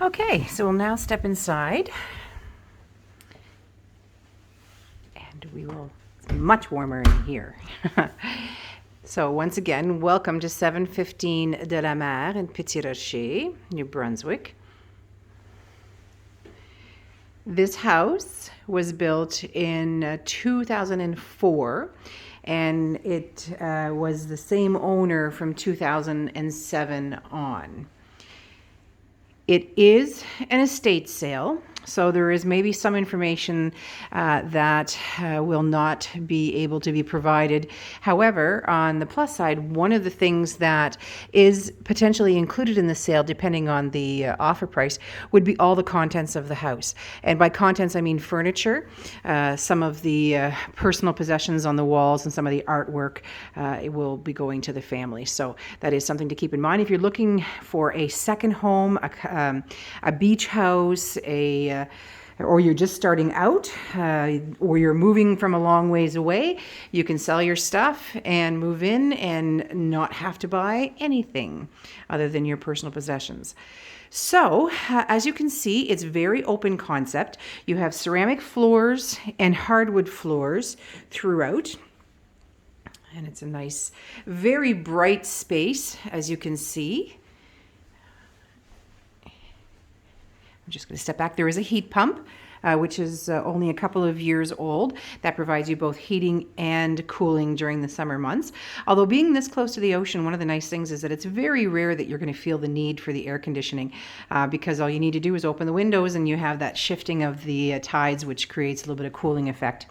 Okay, so we'll now step inside and it's much warmer in here. So once again, welcome to 715 de la Mer in Petit Rocher, New Brunswick. This house was built in 2004, and it was the same owner from 2007 on. It is an estate sale, so there is maybe some information that will not be able to be provided. However, on the plus side, one of the things that is potentially included in the sale, depending on the offer price, would be all the contents of the house. And by contents, I mean furniture, some of the personal possessions on the walls, and some of the artwork. It will be going to the family. So that is something to keep in mind. If you're looking for a second home, a beach house, or you're just starting out, or you're moving from a long ways away, you can sell your stuff and move in and not have to buy anything other than your personal possessions. So, as you can see, it's very open concept. You have ceramic floors and hardwood floors throughout. And it's a nice, very bright space, as you can see. I'm just going to step back. There is a heat pump, which is only a couple of years old. That provides you both heating and cooling during the summer months. Although being this close to the ocean, one of the nice things is that it's very rare that you're going to feel the need for the air conditioning, because all you need to do is open the windows and you have that shifting of the tides, which creates a little bit of cooling effect.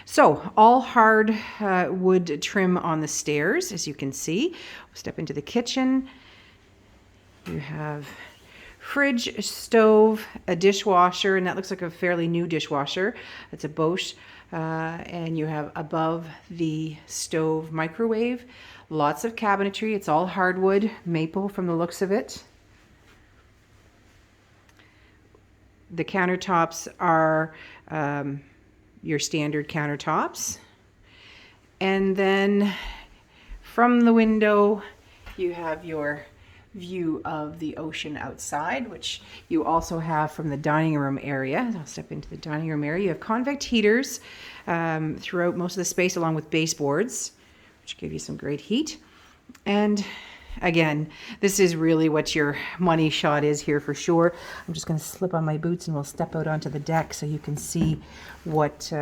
So all hard wood trim on the stairs, as you can see. We'll step into the kitchen. You have fridge, stove, a dishwasher, and that looks like a fairly new dishwasher. It's a Bosch, and you have above the stove microwave. Lots of cabinetry. It's all hardwood, maple from the looks of it. The countertops are your standard countertops. And then from the window, you have your view of the ocean outside, which you also have from the dining room area. I'll step into the dining room area. You have convex heaters throughout most of the space, along with baseboards, which give you some great heat. And again, this is really what your money shot is here for sure. I'm just going to slip on my boots and we'll step out onto the deck so you can see what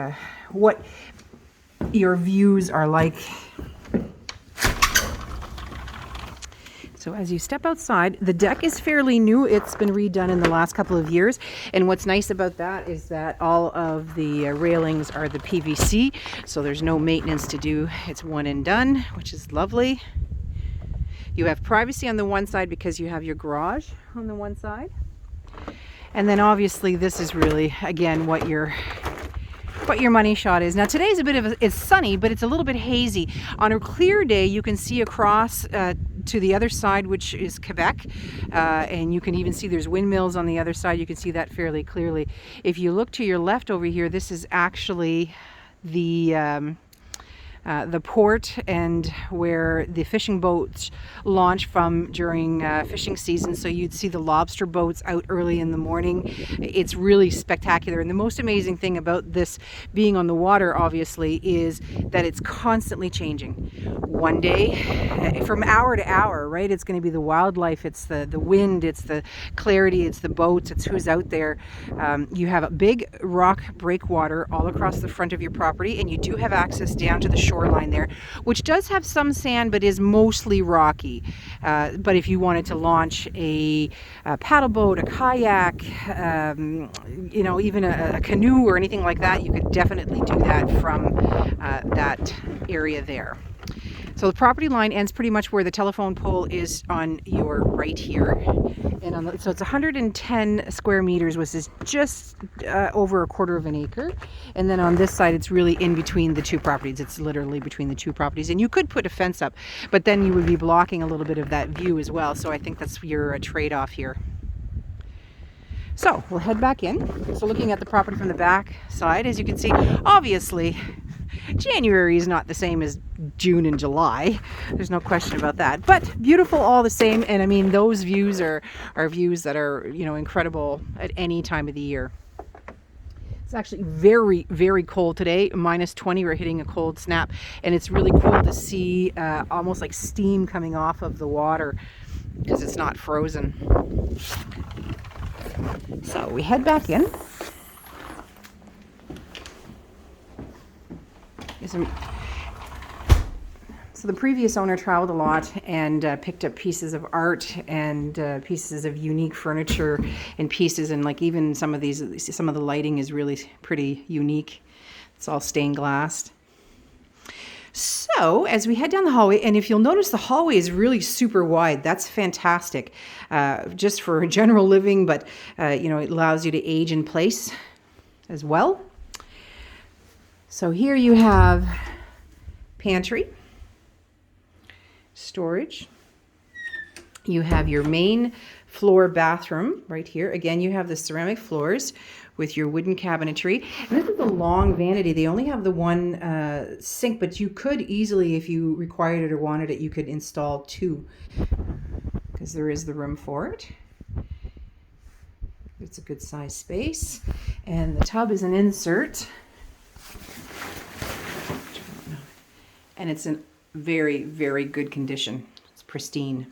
your views are like. So as you step outside, the deck is fairly new. It's been redone in the last couple of years. And what's nice about that is that all of the railings are the PVC, so there's no maintenance to do. It's one and done, which is lovely. You have privacy on the one side because you have your garage on the one side. And then obviously this is really, again, what your money shot is. Now today's it's sunny, but it's a little bit hazy. On a clear day, you can see across to the other side, which is Quebec, and you can even see there's windmills on the other side. You can see that fairly clearly. If you look to your left over here, this is actually the port and where the fishing boats launch from during fishing season. So you'd see the lobster boats out early in the morning. It's really spectacular. And the most amazing thing about this being on the water, obviously, is that it's constantly changing. One day, from hour to hour, right? It's going to be the wildlife, it's the wind, it's the clarity, it's the boats, it's who's out there. You have a big rock breakwater all across the front of your property, and you do have access down to the shoreline there, which does have some sand but is mostly rocky. But if you wanted to launch a paddle boat, a kayak, even a canoe or anything like that, you could definitely do that from that area there. So the property line ends pretty much where the telephone pole is on your right here. And so it's 110 square meters, which is just over a quarter of an acre. And then on this side, it's really in between the two properties. It's literally between the two properties. And you could put a fence up, but then you would be blocking a little bit of that view as well. So I think that's your trade-off here. So we'll head back in. So looking at the property from the back side, as you can see, obviously January is not the same as June and July. There's no question about that. But beautiful all the same. And I mean, those views are views that are, you know, incredible at any time of the year. It's actually very, very cold today. -20, we're hitting a cold snap. And it's really cool to see almost like steam coming off of the water because it's not frozen. So we head back in. So the previous owner traveled a lot and picked up pieces of art and pieces of unique furniture and pieces, and like even some of the lighting is really pretty unique. It's all stained glass. So as we head down the hallway, and if you'll notice, the hallway is really super wide. That's fantastic, just for general living, but you know, it allows you to age in place as well. So here you have pantry, storage. You have your main floor bathroom right here. Again, you have the ceramic floors with your wooden cabinetry. And this is a long vanity. They only have the one sink, but you could easily, if you required it or wanted it, you could install two because there is the room for it. It's a good size space. And the tub is an insert. And it's in very, very good condition. It's pristine.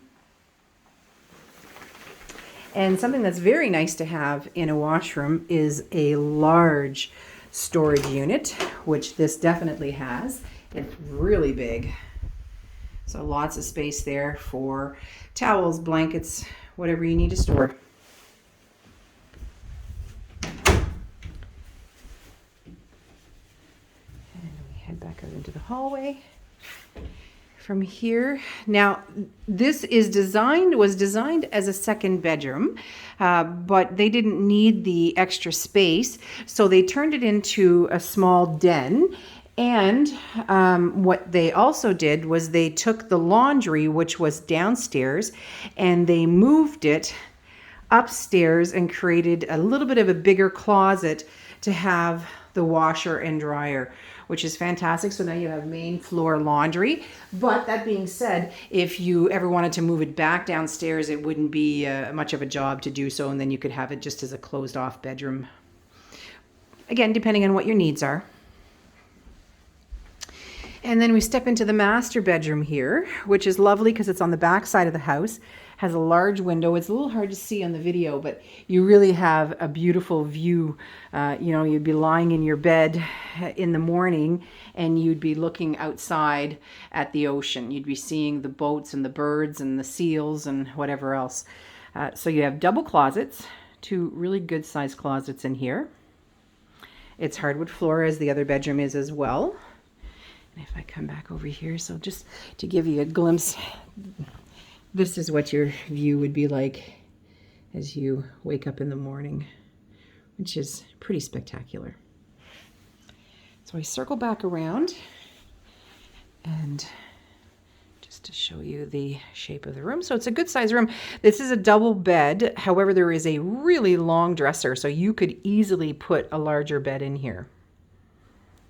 And something that's very nice to have in a washroom is a large storage unit, which this definitely has. It's really big. So lots of space there for towels, blankets, whatever you need to store. And we head back out into the hallway. From here, now this was designed as a second bedroom, but they didn't need the extra space, so they turned it into a small den. And what they also did was they took the laundry, which was downstairs, and they moved it upstairs and created a little bit of a bigger closet to have the washer and dryer, which is fantastic. So now you have main floor laundry. But that being said, if you ever wanted to move it back downstairs, it wouldn't be much of a job to do so, and then you could have it just as a closed off bedroom. Again, depending on what your needs are. And then we step into the master bedroom here, which is lovely because it's on the back side of the house. Has a large window. It's a little hard to see on the video, but you really have a beautiful view. You know, you'd be lying in your bed in the morning and you'd be looking outside at the ocean. You'd be seeing the boats and the birds and the seals and whatever else. So you have double closets, two really good sized closets in here. It's hardwood floor, as the other bedroom is as well. And if I come back over here, so just to give you a glimpse, this is what your view would be like as you wake up in the morning, which is pretty spectacular. So I circle back around, and just to show you the shape of the room. So it's a good size room. This is a double bed. However, there is a really long dresser, so you could easily put a larger bed in here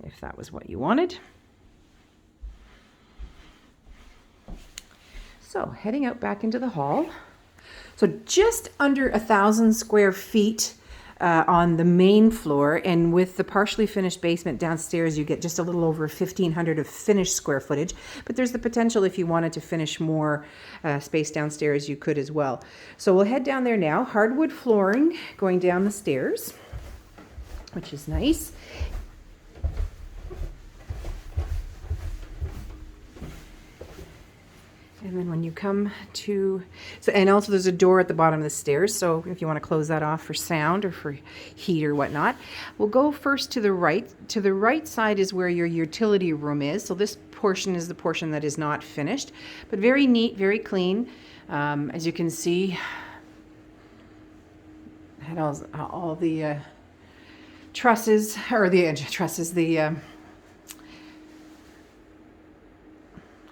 if that was what you wanted. So heading out back into the hall. So just under 1,000 square feet on the main floor, and with the partially finished basement downstairs, you get just a little over 1,500 of finished square footage. But there's the potential, if you wanted to finish more space downstairs, you could as well. So we'll head down there now. Hardwood flooring going down the stairs, which is nice. And then when you come to, and also there's a door at the bottom of the stairs, so if you want to close that off for sound or for heat or whatnot. We'll go first to the right. To the right side is where your utility room is. So this portion is the portion that is not finished, but very neat, very clean. As you can see, had all the trusses, or the trusses,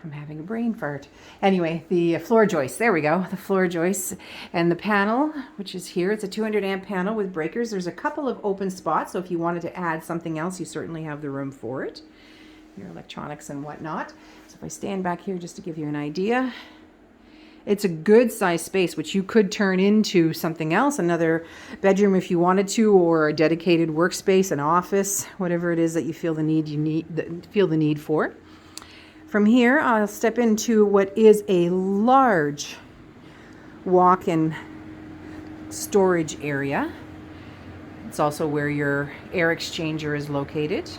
I'm having a brain fart. Anyway, the floor joists, there we go, the floor joists and the panel, which is here. It's a 200 amp panel with breakers. There's a couple of open spots, so if you wanted to add something else, you certainly have the room for it. your electronics and whatnot. So if I stand back here just to give you an idea, it's a good size space, which you could turn into something else, another bedroom if you wanted to, or a dedicated workspace, an office, whatever it is that you feel the need for. From here, I'll step into what is a large walk-in storage area. It's also where your air exchanger is located.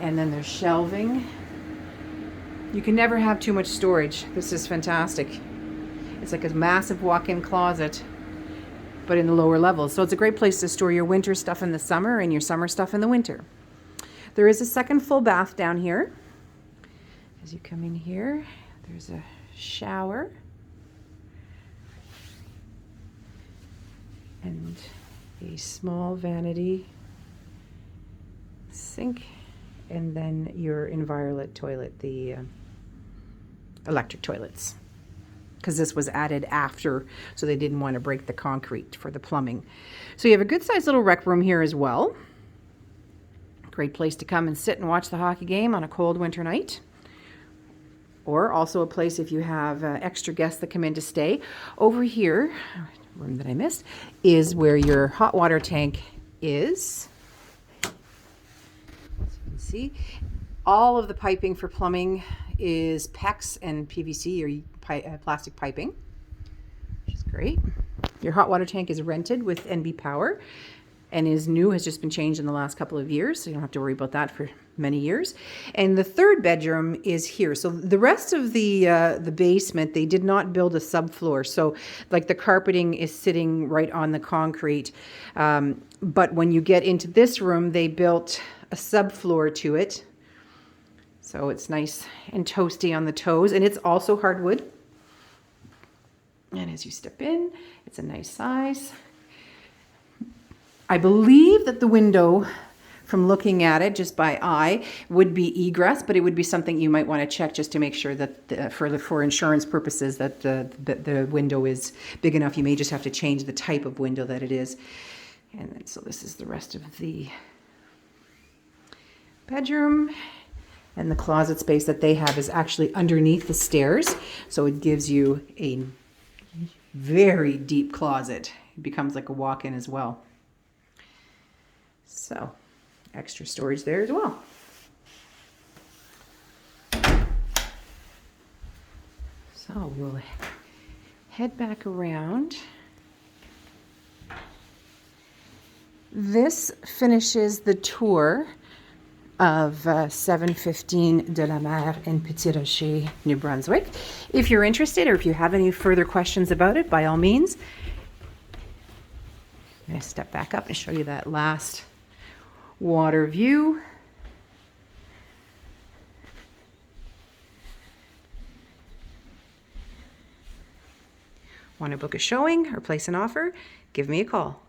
And then there's shelving. You can never have too much storage. This is fantastic. It's like a massive walk-in closet, but in the lower levels. So it's a great place to store your winter stuff in the summer and your summer stuff in the winter. There is a second full bath down here. As you come in here, there's a shower. And a small vanity sink. And then your Envirolet toilet, the electric toilets, because this was added after, so they didn't want to break the concrete for the plumbing. So you have a good sized little rec room here as well. Great place to come and sit and watch the hockey game on a cold winter night. Or also a place if you have extra guests that come in to stay. Over here, room that I missed, is where your hot water tank is. See, all of the piping for plumbing is PEX and PVC or plastic piping, which is great. Your hot water tank is rented with NB Power and is new, has just been changed in the last couple of years, so you don't have to worry about that for many years. And the third bedroom is here. So the rest of the basement, they did not build a subfloor. So like the carpeting is sitting right on the concrete. But when you get into this room, they built a subfloor to it. So it's nice and toasty on the toes, and it's also hardwood. And as you step in, it's a nice size. I believe that the window, from looking at it just by eye, would be egress, but it would be something you might want to check just to make sure that for insurance purposes that the window is big enough. You may just have to change the type of window that it is. And then, so this is the rest of the bedroom, and the closet space that they have is actually underneath the stairs, so it gives you a very deep closet. It becomes like a walk-in as well. So extra storage there as well. So we'll head back around. This finishes the tour of 715 de la Mer in Petit Rocher, New Brunswick. If you're interested, or if you have any further questions about it, by all means, I'm going to step back up and show you that last water view. Want to book a showing or place an offer? Give me a call.